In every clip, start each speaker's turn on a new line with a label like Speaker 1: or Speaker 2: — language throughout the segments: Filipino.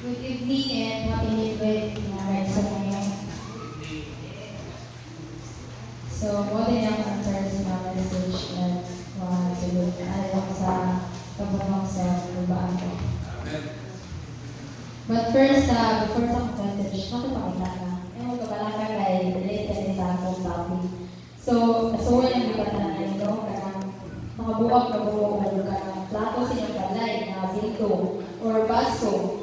Speaker 1: Good evening and happy midweek na sa ngayon. So, mo din ang first na message na sagot alam sa kabunong sa lubaan ko. But first, before sa message, nakapakita na. Yung kabalaka kay related sa akong topic. So, wala yung ibatan na ito, kanang makabuwag na buo o kanang plato sa inyong balay na bilto or baso.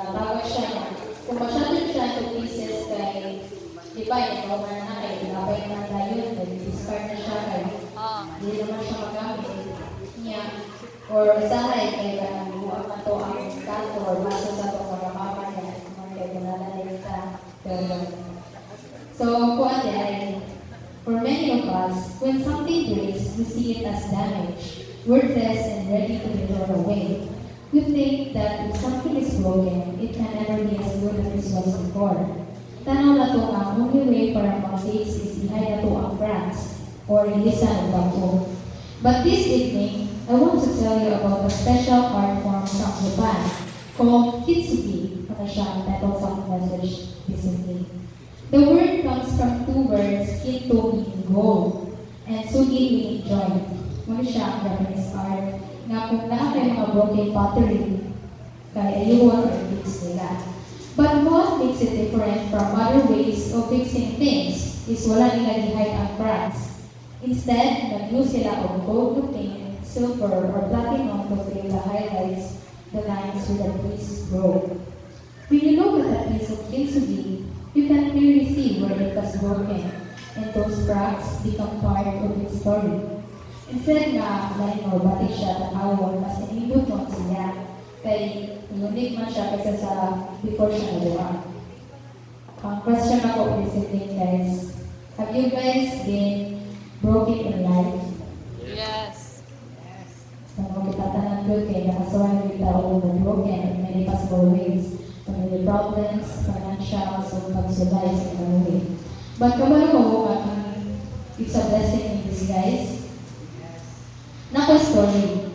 Speaker 1: Tawag siya na, kung masyado siya to pieces kay, di ba, ikaw na kay, labay na tayo, nag-discard na siya kay, hindi naman siya magamit niya, or sahay kay, buwag na to ang kanto or baso sa itong magamaman niya, kung kay kunalalit ka, pero, so, kuwan ay, for many of us, when something breaks, we see it as damage, worthless and ready to be thrown away. We think that if something is broken, it can never be as good as it was before. Tanaw na to ang only way para mag-face is behind na to ang cracks or ilisan ng bangko. But this evening, I want to tell you about a special art form from Japan called Kitsugi, para siyang title song message this evening. The word comes from two words, Kinto meaning gold, and Sugi meaning joint. Muna siya ang Japanese art na kung na kayo mga broken pottery, kaya ayuwan or fix nila. But what makes it different from other ways of fixing things is wala nila gihide ang cracks. Instead, nag-use sila of gold to paint, silver, or platinum to fill the highlights, the lines with a grease broke. When you look at a piece of kintsugi, you can clearly see where it was broken, and those cracks become part of its story. Instead nga, lain mo, batik siya ng awon, mas inibot mo siya. Kay, unique man siya kasi sa before siya nagawa. Ang question ako recently, guys. Have you guys been broken in life?
Speaker 2: Yes.
Speaker 1: Kung kita tanan ko, kaya nakasuhan kita o broken in many possible ways. Family problems, financial, so pag-survive sa way. But kabalo ko, it's a blessing in disguise. Nako story.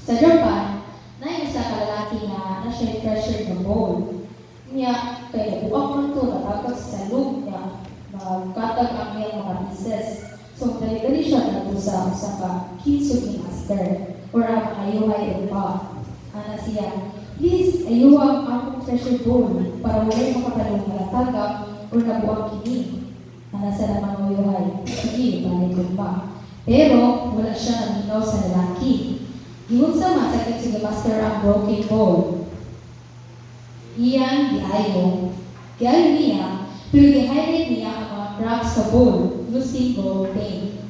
Speaker 1: Sa Japan, na yung isa kalalaki na siya treasured na bowl. Niya, kaya buwak man to, natagod sa loop niya, magkatag ang iyang mga pieces. So, dali-dali siya na to sa ka kintsugi master, or ang ayuhay pa. Ana siya, please, ayuwang akong treasured bowl para wala yung makatalong nalatagap or nabuwang kini. Ana sa namang ayuhay, sige, balik ko pa. Pero, wala siya naminaw sa lalaki. Giyon sa masakit si master ang broken bowl. Iyan, giayo. Giayo niya, pero gi-highlight niya ang mga cracks sa bowl using gold paint.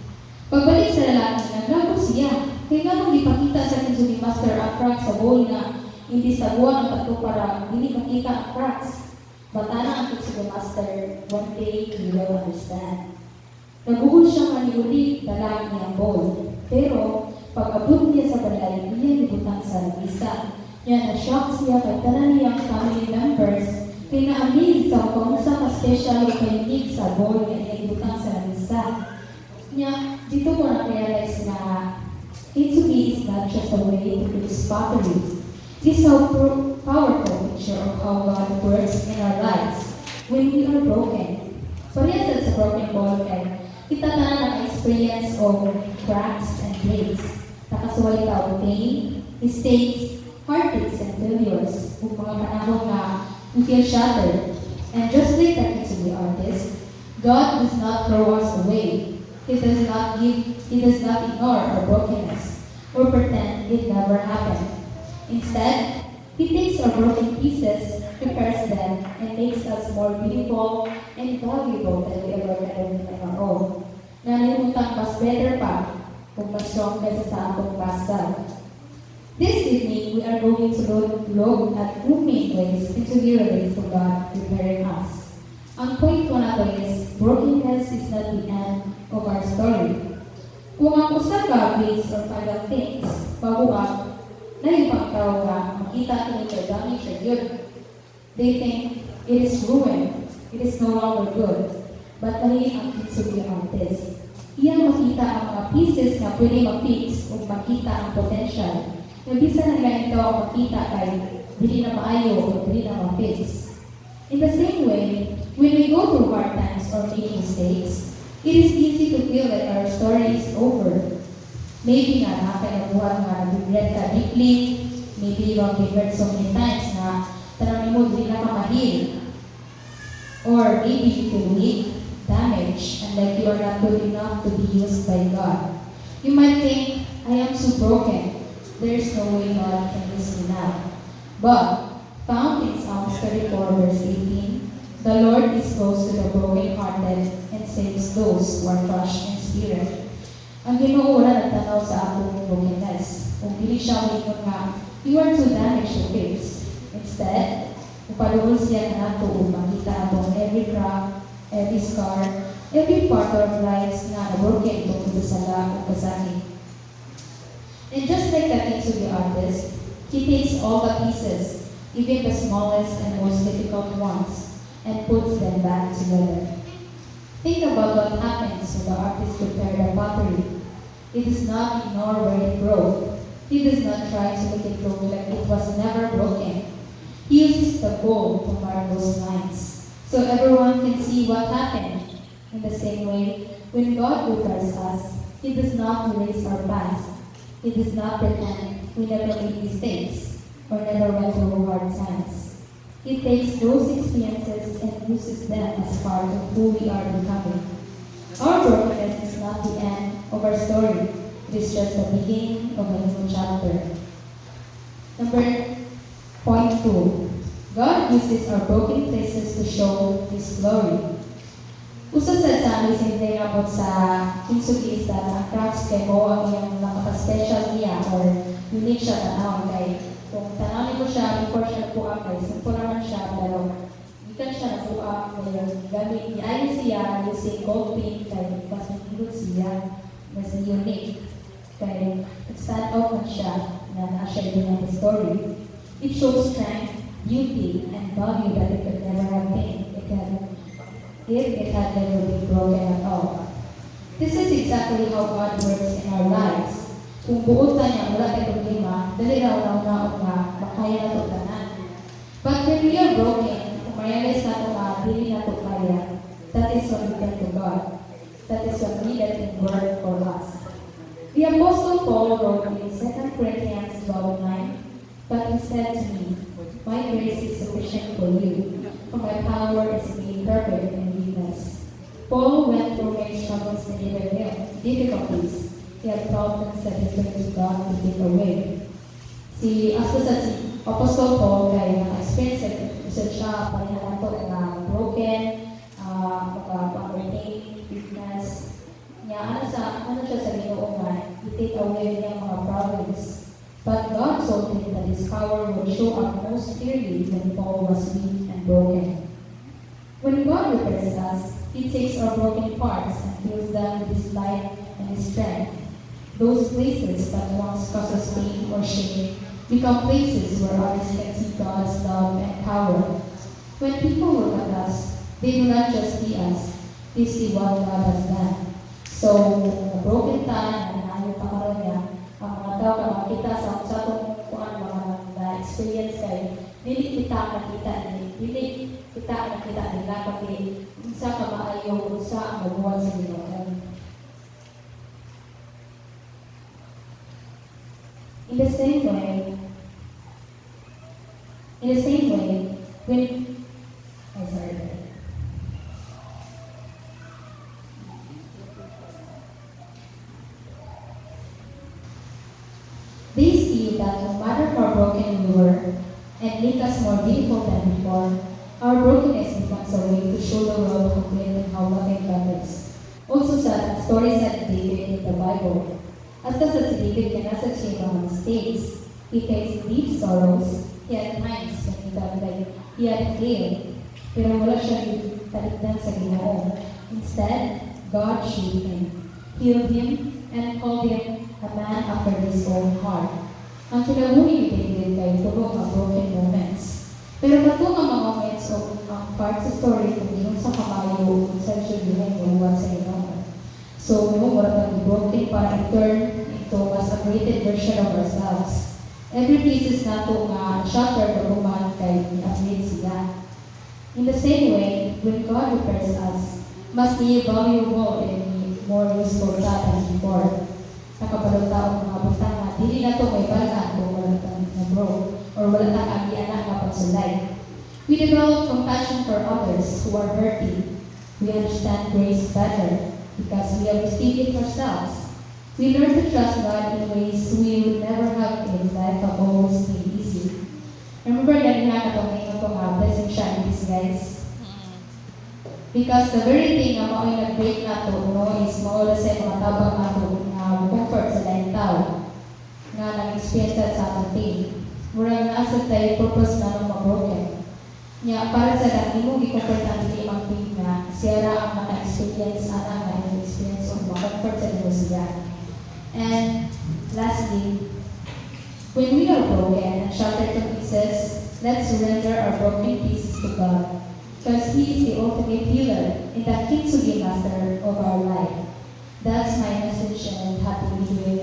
Speaker 1: Pagbalik sa lalaki, naglabo siya. Kaya nga nung ipakita sa Kintsugi Master ang cracks sa bowl na hindi sa buwan ng tato para hindi makita ang cracks. Batana ang Kintsugi Master, one day he will understand. Naguhol siya maniuli, dalang niyang bowl. Pero, pag-abot niya sa balay, niya nibutang sa lamisa. Niya na-shock siya kay tanan niyang family members, kaya na-amaze sa kung sa ka-special o kainig sa bowl niya niya nibutang sa lamisa. Niya, dito ko na-realize na Kintsugi is not just a way to produce pottery. It is a powerful picture of how God works in our lives when we are broken. Parehas sa broken bowl kay kita na naka-experience of cracks and breaks. Nakasuwali ka of pain, mistakes, heartaches, and failures. Kung mga panahon na we feel shattered. And just like that Kintsugi artist, God does not throw us away. He does not ignore our brokenness or pretend it never happened. Instead, He takes our broken pieces, repairs them, and makes us more beautiful and valuable than we ever could on our own. Nalimutan mas better pa kung mas strong kaysa sa atong past self. This evening, we are going to look at two main ways Kintsugi relates to God preparing us. Ang point ko na to is, brokenness is not the end of our story. Kung ang usa ka base or final things, baguak, na yung pagtao nga, makita ko nito damage siya yun. They think it is ruined, it is no longer good. But mali ang Kintsugi artist. Iyan makita ang mga pieces na pwede mag-fix o makita ang potential. Nabisa na lang ito ang makita kay dili na maayo o dili na ma-fix. In the same way, when we go through hard times or make mistakes, it is easy to feel like our story is over. Maybe nga nakakainabuhan nga regret ka deeply, maybe you have been hurt so many times na tanong mo dili na ka ma-heal. Or maybe you feel weak, damaged, and like you are not good enough to be used by God. You might think, I am so broken. There is no way God can use me now. But, found in Psalms 34 verse 18, the Lord is close to the brokenhearted and saves those who are crushed in spirit. Ang Ginoo wala nagtanaw sa atong brokenness. Kung dili siya moingon nga, you are too damaged to fix. Instead, upaluhol siya kanato ug makita atong every crack, every scar, every part of our lives na broken tungkol sa sala o kasakit. And just like the things of the artist, he takes all the pieces, even the smallest and most difficult ones, and puts them back together. Think about what happens when the artist prepared the pottery. He does not ignore where it broke. He does not try to make it look like it was never broken. He uses the gold to mark those lines, so everyone can see what happened. In the same way, when God prepares us, He does not erase our past. He does not pretend we never made mistakes or never went through hard times. He takes those experiences and uses them as part of who we are becoming. Our brokenness is not the end of our story. It is just the beginning of a new chapter. Point 2. God uses our broken places to show His glory. Usa sa isinde nga po sa Kinsugista na cracks kay mo ang iyang nakaka-special niya or unique siya tanaw kay kung tanawin ko siya before siya napuak kay simple naman siya pero ikan siya napuak kaya gamit niya siya using gold paint kay mas nagigod siya mas unique kay stand out man siya na siya din ang story. It shows strength, beauty, and value that it could never have been if it had never been broken at all. This is exactly how God works in our lives. Kung buot na niya wala kay problema, dali raw na makaya na ito tanan. But when we are broken, kung ma-realize na ito dili na ito kaya, that is when we turn to God. That is when we let Him work for us. The Apostle Paul wrote in 2 Corinthians 12:9, but he said to me, my grace is sufficient for you, for my power is made perfect in weakness. Paul went through many struggles and difficulties. He had problems that he prayed to God to take away. Si Apostle Paul kay na-experience siya paninato na broken, pag-maintain, weakness. Ano siya sa Ginoo nga, i-take away niya mga problems. But God told him that His power would show up most clearly when Paul was weak and broken. When God repairs us, He takes our broken parts and fills them with His light and His strength. Those places that once caused us pain or shame become places where others can see God's love and power. When people look at us, they do not just see us, they see what God has done. So, the broken time and ayaw pa niya, ang mga tao ka makita sa itong kuan mga na-experience kayo, dili kita nakita nila kasi isa ka maayo, isa ang mabuhat sa Ginoo. In the same way, they see that no matter how broken we were and make us more beautiful than before, our brokenness becomes a way to show the world how great and how loving God is. Also sa stories that David in the Bible, at sa si David kanasa siya mga mistakes, he faced deep sorrows. He had times when he felt like he had failed, pero wala siya talikdan sa Ginoo. Instead, God shaped him, healed him, and called him a man after His own heart. Ang kinabuhi ni David kay tulong ang broken moments. Pero katong ang mga moments o ang part sa story kung ginong sa kamayo kung saan siya ginong buwan sa Ginoo. So, mura pag broken para i-turn into mas upgraded version of ourselves. Every pieces na to nga shattered o human kay ni-upgrade siya. In the same way, when God repairs us, must be valuable and be more useful sa than before. Nakabalutaw mga butang na dili na to may balaan kung wala tang na-broke or wala tang agianak nga pagsulay. We develop compassion for others who are hurting. We understand grace better because we have received it ourselves. We learn to trust God in ways we would never have in life have always been easy. Remember that nga katong ngayon ko nga blessing siya in disguise. Because the very thing nga mao'y nag-break na to, no, is mao'y sa mga tabang na to nga comfort sa lain tao nga nag-experience sa atong pain. Murag na sa tayo purpose na nung mag-broken. Nya para sa dati mo gi-comfort ang dili mag-pain nga siya ra ang naka-experience ana nga nag-experience o mag-comfort sa nimo siya. And lastly, when we are broken and shattered to pieces, let's surrender our broken pieces to God. Because He is the ultimate healer and the kintsugi master of our life. That's my message and happy to be doing